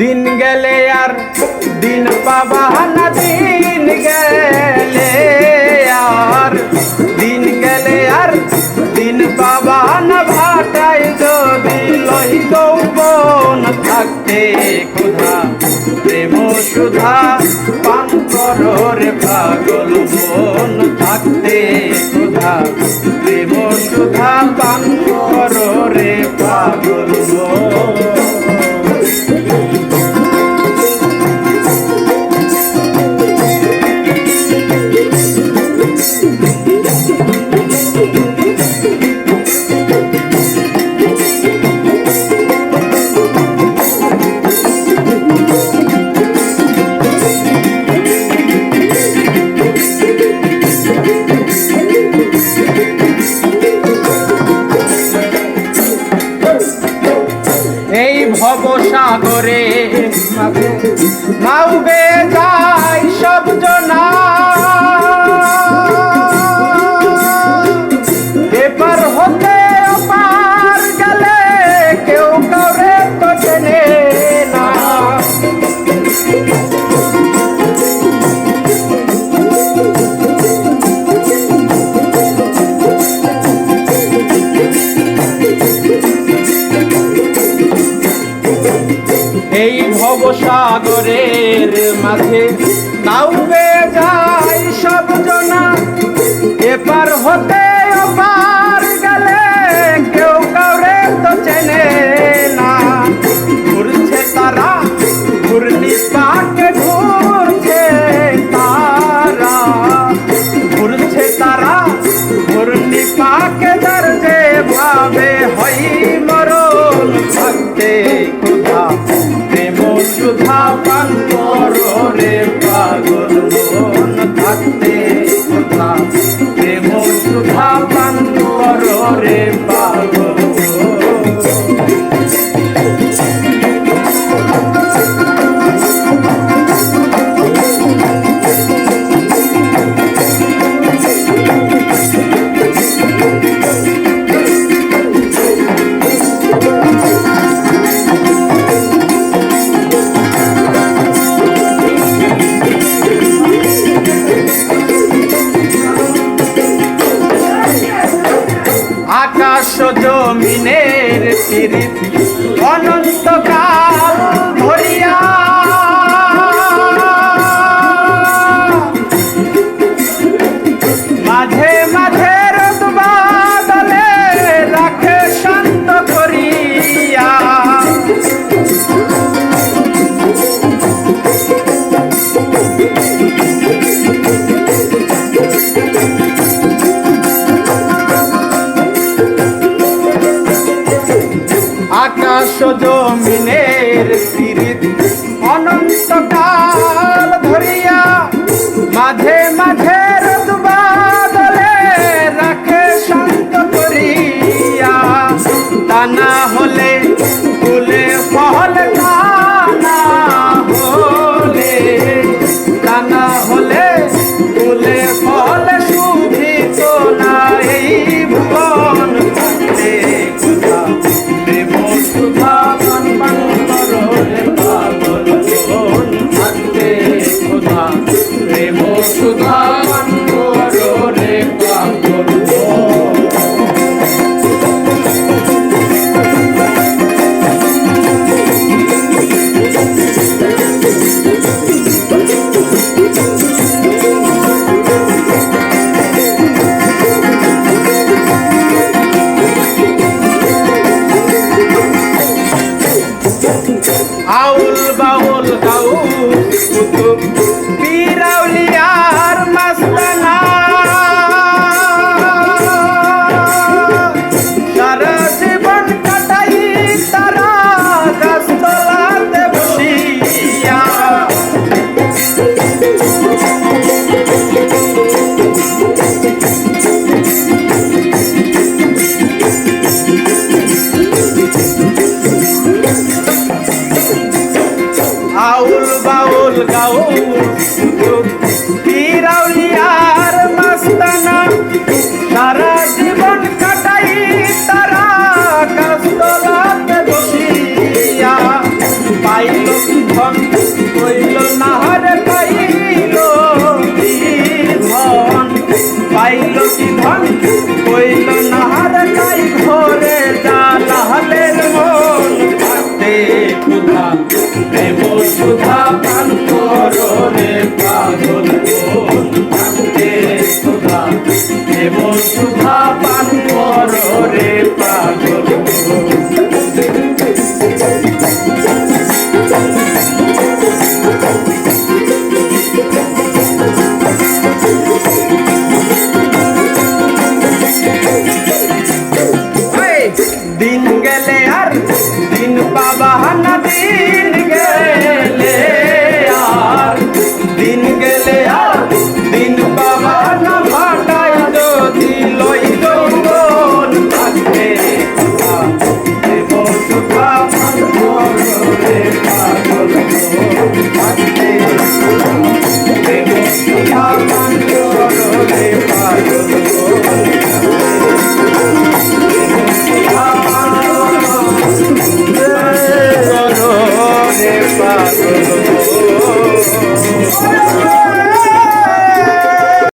দিন গেলে আর দিন পাবা না, দিন গেলে আর দিন গেলে আর দিন পাবা না। ভাটাই যদি লই যৌবন থাকতে ক্ষুধা প্রেম সুধা পান করো রে পাগল মন। থাকতে ক্ষুধা প্রেম সুধা পান করো রে পাগল মন। এই ভবসাগরে নাউবে যায় সব জনা, এপার হতে ওপার গেলে কেউ কাউরে তো চেনে না। এই ভবসাগরের মাঝে নাউবে যায় সব জনা, এপার হতে ওপার গেলে কেউ কাউরে তো চেনে না। ঘুরছে তারা ঘূর্ণি পাকে, ঘুরছে তারা ঘুরছে তারা ঘূর্ণি পাকে। যার যে ভাবে হই মরণ থাকতে ক্ষুধা প্রেম সুধা পান করো রে পাগল মন। থাকতে ক্ষুধা প্রেম সুধা পান করো রে পাগল আকাশ জমিনের পিরিত অনন্তকাল ধরিয়া, মাঝে মাঝে রোদ বাদলে রাখে শান্ত করিয়া। আকাশ জমিনের পিরিত অনন্তকাল ধরিয়া, মাঝে মাঝে রোদ বাদলে রাখে শান্ত করিয়া। তা না হলে ফুলে ফল, তা না হলে তা না হলে ফুলে ফল শুভিত না এই ভুবন। থাকতে ক্ষুধা প্রেম সুধা পান পান করো রে পাগল মন। থাকতে ক্ষুধা প্রেম সুধা পান করো রে পাগল মন। আউল বাউল গাউ কুতুব পীরাউলিয়ার মাস্তানা, সারা জীবন কাটাই তারা গাছতলাতে বসিয়া। আউল বাউল গাও পীরাউলিয়ার মাস্তানা, সারা জীবন কাটাই তারা গাছতলাতে বসিয়া। পাইল কি ধন কইল না রে পাইল কি ধন পাইল কি ধন কইল না রে তাই ঘরে জালালের মন পাতে ক্ষুধা প্রেম সুধা পান করো রে পাগল মন পাতে ক্ষুধা প্রেম সুধা পান করো রে পাগল মন। দিন গেলে আর দিন পাবা না দিন গেলে আর দিন গেলে আর দিন পাবা না ভাটাই যদি লই দৌড়ন থাকবে দেব সুখা পান করো রে পাগল মন থাকবে দেব সুখা পান করো রে পাগল মন।